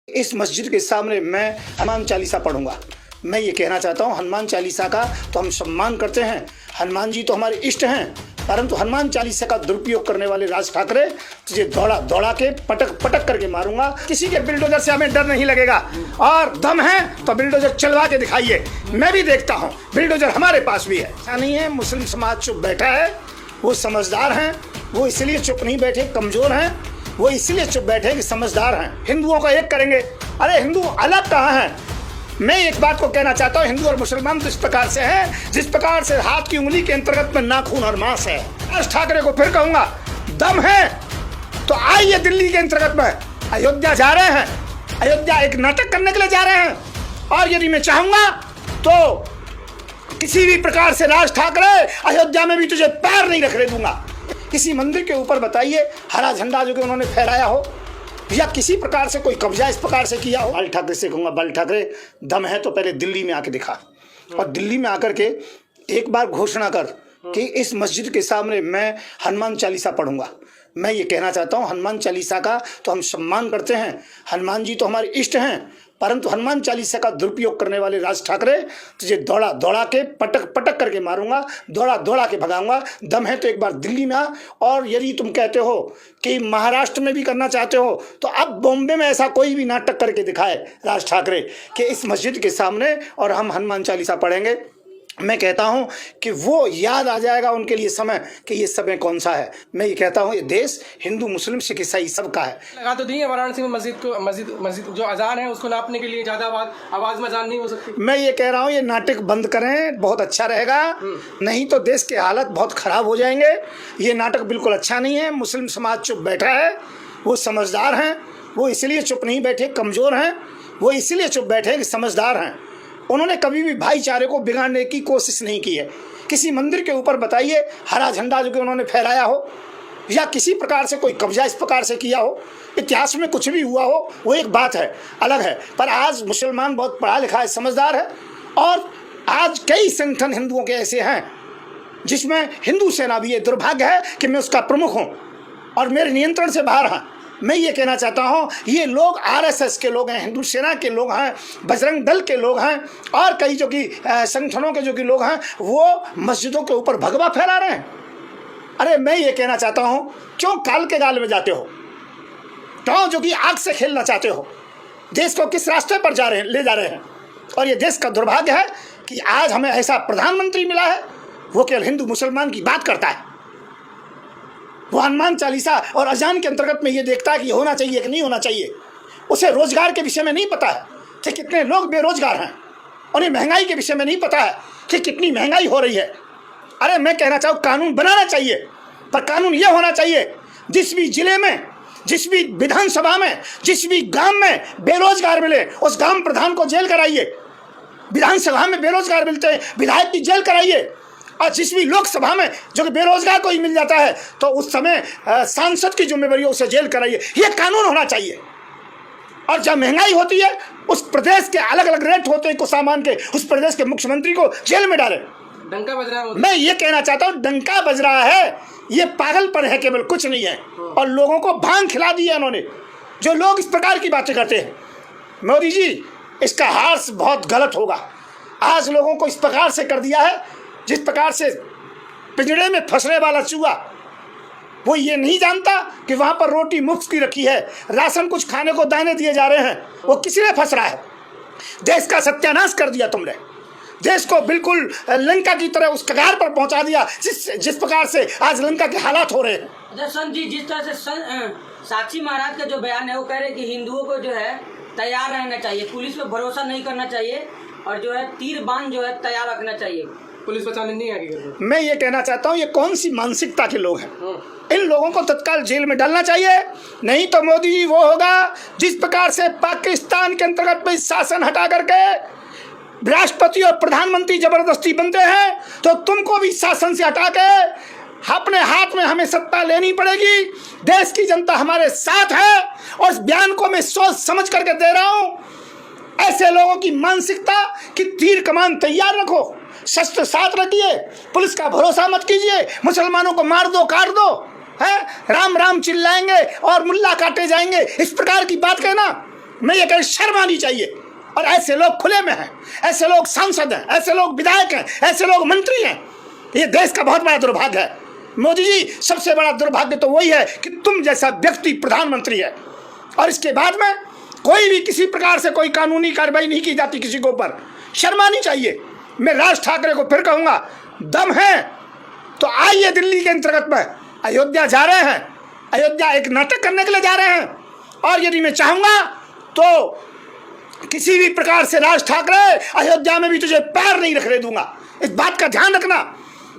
इस मस्जिद के सामने मैं हनुमान चालीसा पढ़ूंगा। मैं ये कहना चाहता हूँ, हनुमान चालीसा का तो हम सम्मान करते हैं, हनुमान जी तो हमारे इष्ट हैं, परंतु हनुमान चालीसा का दुरुपयोग करने वाले राज ठाकरे तुझे दौड़ा दौड़ा के पटक पटक करके मारूंगा। किसी के बिल्डोजर से हमें डर नहीं लगेगा, और दम है तो बिल्डोजर चलवा के दिखाइए, मैं भी देखता हूँ, बिल्डोजर हमारे पास भी है। ऐसा नहीं है मुस्लिम समाज चुप बैठा है, वो समझदार हैं, वो इसलिए चुप नहीं बैठे कमज़ोर हैं, वो इसलिए चुप बैठे कि समझदार हैं। हिंदुओं को एक करेंगे, अरे हिंदू अलग कहाँ हैं। मैं एक बात को कहना चाहता हूँ, हिंदू और मुसलमान तो इस प्रकार से हैं जिस प्रकार से हाथ की उंगली के अंतर्गत में नाखून और मांस है। राज ठाकरे को फिर कहूँगा, दम है तो आइए दिल्ली के अंतर्गत में। अयोध्या जा रहे हैं, अयोध्या एक नाटक करने के लिए जा रहे हैं, और यदि मैं चाहूँगा तो किसी भी प्रकार से राज ठाकरे अयोध्या में भी तुझे पैर नहीं रखने दूंगा। किसी मंदिर के ऊपर बताइए हरा झंडा जो कि उन्होंने फहराया हो, या किसी प्रकार से कोई कब्जा इस प्रकार से किया हो। बाल ठाकरे से कहूँगा, बाल ठाकरे दम है तो पहले दिल्ली में आके दिखा, और दिल्ली में आकर के एक बार घोषणा कर कि इस मस्जिद के सामने मैं हनुमान चालीसा पढ़ूंगा। मैं ये कहना चाहता हूँ, हनुमान चालीसा का तो हम सम्मान करते हैं, हनुमान जी तो हमारे इष्ट हैं, परंतु हनुमान चालीसा का दुरुपयोग करने वाले राज ठाकरे तुझे दौड़ा दौड़ा के पटक पटक करके मारूंगा, दौड़ा दौड़ा के भगाऊंगा। दम है तो एक बार दिल्ली में आ, और यदि तुम कहते हो कि महाराष्ट्र में भी करना चाहते हो तो अब बॉम्बे में ऐसा कोई भी नाटक करके दिखाए राज ठाकरे कि इस मस्जिद के सामने और हम हनुमान चालीसा पढ़ेंगे। मैं कहता हूं कि वो याद आ जाएगा उनके लिए समय कि ये समय कौन सा है। मैं ये कहता हूं, ये देश हिंदू मुस्लिम सिख ईसाई सबका है। लगा तो दी है वाराणसी में मस्जिद जो अजान है उसको नापने के लिए ज़्यादा आवाज़ में अजान नहीं हो सकती। मैं ये कह रहा हूँ, ये नाटक बंद करें, बहुत अच्छा रहेगा, नहीं तो देश के हालत बहुत ख़राब हो जाएंगे। ये नाटक बिल्कुल अच्छा नहीं है। मुस्लिम समाज चुप बैठा है, वो समझदार हैं, वो इसलिए चुप नहीं बैठे कमज़ोर हैं, वो इसलिए चुप बैठे कि समझदार हैं। उन्होंने कभी भी भाईचारे को बिगाड़ने की कोशिश नहीं की है। किसी मंदिर के ऊपर बताइए हरा झंडा जो कि उन्होंने फहराया हो, या किसी प्रकार से कोई कब्जा इस प्रकार से किया हो, इतिहास में कुछ भी हुआ हो, वो एक बात है, अलग है। पर आज मुसलमान बहुत पढ़ा लिखा है, समझदार है, और आज कई संगठन हिंदुओं के ऐसे हैं जिसमें हिंदू सेना भी है। दुर्भाग्य है कि मैं उसका प्रमुख हूँ और मेरे नियंत्रण से बाहर हैं। मैं ये कहना चाहता हूँ, ये लोग आरएसएस के लोग हैं, हिंदू सेना के लोग हैं, बजरंग दल के लोग हैं, और कई जो कि संगठनों के जो कि लोग हैं, वो मस्जिदों के ऊपर भगवा फहरा रहे हैं। अरे मैं ये कहना चाहता हूँ, क्यों काल के गाल में जाते हो, क्यों जो कि आग से खेलना चाहते हो, देश को किस रास्ते पर ले जा रहे हैं। और ये देश का दुर्भाग्य है कि आज हमें ऐसा प्रधानमंत्री मिला है, वो केवल हिंदू मुसलमान की बात करता है। वो हनुमान चालीसा और अजान के अंतर्गत में ये देखता है कि होना चाहिए कि नहीं होना चाहिए। उसे रोजगार के विषय में नहीं पता है कि कितने लोग बेरोजगार हैं, उन्हें महंगाई के विषय में नहीं पता है कि कितनी महंगाई हो रही है। अरे मैं कहना चाहूँ, कानून बनाना चाहिए, पर कानून ये होना चाहिए जिस भी जिले में, जिस भी विधानसभा में, जिस भी गांव में बेरोजगार मिले उस गांव प्रधान को जेल कराइए। विधानसभा में बेरोजगार मिलते हैं, विधायक की जेल कराइए। और जिस भी लोकसभा में जो कि बेरोजगार कोई मिल जाता है तो उस समय सांसद की जिम्मेदारी उसे जेल कराइए। ये कानून होना चाहिए। और जब महंगाई होती है, उस प्रदेश के अलग अलग रेट होते हैं कुछ सामान के, उस प्रदेश के मुख्यमंत्री को जेल में डालें। डंका बज रहा है। मैं ये कहना चाहता हूँ, डंका बज रहा है, ये पागलपन है, केवल कुछ नहीं है। और लोगों को भांग खिला दी है उन्होंने, जो लोग इस प्रकार की बातें करते हैं। मोदी जी, इसका हार्स बहुत गलत होगा। आज लोगों को इस प्रकार से कर दिया है जिस प्रकार से पिंजड़े में फंसने वाला चूहा, वो ये नहीं जानता कि वहाँ पर रोटी मुफ्त की रखी है, राशन कुछ खाने को दाने दिए जा रहे हैं, वो किसी ने फंस रहा है। देश का सत्यानाश कर दिया तुमने, देश को बिल्कुल लंका की तरह उस कगार पर पहुँचा दिया जिस प्रकार से आज लंका के हालात हो रहे हैं। अच्छा संत जी, जिस तरह से साक्षी महाराज का जो बयान है वो कह रहे कि हिंदुओं को जो है तैयार रहना चाहिए, पुलिस पे भरोसा नहीं करना चाहिए, और जो है तीर बांध जो है तैयार रखना चाहिए, पुलिस बचाने नहीं आएगी। मैं ये कहना चाहता हूँ, ये कौन सी मानसिकता के लोग हैं। इन लोगों को तत्काल जेल में डालना चाहिए, नहीं तो मोदी जी वो होगा जिस प्रकार से पाकिस्तान के अंतर्गत में शासन हटा करके राष्ट्रपति और प्रधानमंत्री जबरदस्ती बनते हैं, तो तुमको भी शासन से हटा के अपने हाथ में हमें सत्ता लेनी पड़ेगी। देश की जनता हमारे साथ है, और इस बयान को मैं सोच समझ करके दे रहा हूँ। ऐसे लोगों की मानसिकता कि तीर कमान तैयार रखो, शस्त्र साथ रखिए, पुलिस का भरोसा मत कीजिए, मुसलमानों को मार दो काट दो, है राम राम चिल्लाएंगे और मुल्ला काटे जाएंगे, इस प्रकार की बात कहना मैं ये कह, शर्म आनी चाहिए। और ऐसे लोग खुले में हैं, ऐसे लोग सांसद हैं, ऐसे लोग विधायक हैं, ऐसे लोग मंत्री हैं। ये देश का बहुत बड़ा दुर्भाग्य है। मोदी जी, सबसे बड़ा दुर्भाग्य तो वही है कि तुम जैसा व्यक्ति प्रधानमंत्री है और इसके बाद में कोई भी किसी प्रकार से कोई कानूनी कार्रवाई नहीं की जाती किसी के ऊपर। शर्म आनी चाहिए। मैं राज ठाकरे को फिर कहूँगा, दम है तो आइए दिल्ली के अंतर्गत में। अयोध्या जा रहे हैं, अयोध्या एक नाटक करने के लिए जा रहे हैं, और यदि मैं चाहूँगा तो किसी भी प्रकार से राज ठाकरे, अयोध्या में भी तुझे पैर नहीं रखने दूंगा। इस बात का ध्यान रखना।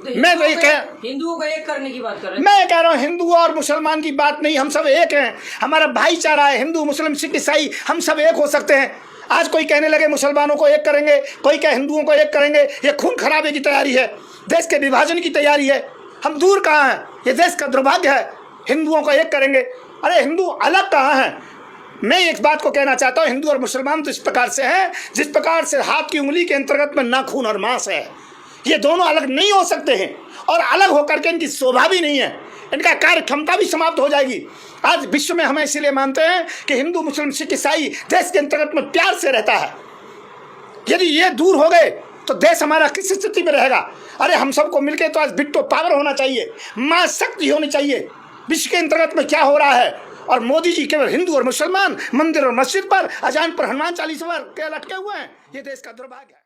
मैं तो ये हिंदुओं को एक करने की बात कर रहे हैं। मैं कह रहा हूँ हिंदू और मुसलमान की बात नहीं, हम सब एक हैं। हमारा भाईचारा है, हिंदू मुस्लिम सिख ईसाई, हम सब एक हो सकते हैं। आज कोई कहने लगे मुसलमानों को एक करेंगे, कोई कहे हिंदुओं को एक करेंगे, ये खून खराबे की तैयारी है, देश के विभाजन की तैयारी है। हम दूर कहाँ हैं? ये देश का दुर्भाग्य है। हिंदुओं को एक करेंगे, अरे हिंदू अलग कहाँ हैं? मैं एक बात को कहना चाहता हूँ, हिंदू और मुसलमान तो इस प्रकार से हैं जिस प्रकार से हाथ की उंगली के अंतर्गत में नाखून और मांस है। ये दोनों अलग नहीं हो सकते हैं, और अलग होकर के इनकी शोभा भी नहीं है, इनका कार्य क्षमता भी समाप्त हो जाएगी। आज विश्व में हम इसीलिए मानते हैं कि हिंदू मुस्लिम सिख ईसाई देश के अंतर्गत में प्यार से रहता है। यदि ये दूर हो गए तो देश हमारा किस स्थिति में रहेगा? अरे हम सबको मिलकर तो आज बिट्टो पावर होना चाहिए, मां शक्ति होनी चाहिए। विश्व के अंतर्गत में क्या हो रहा है? और मोदी जी केवल हिंदू और मुसलमान, मंदिर और मस्जिद पर, अजान पर, हनुमान चालीसा पर लटके हुए हैं। ये देश का दुर्भाग्य है।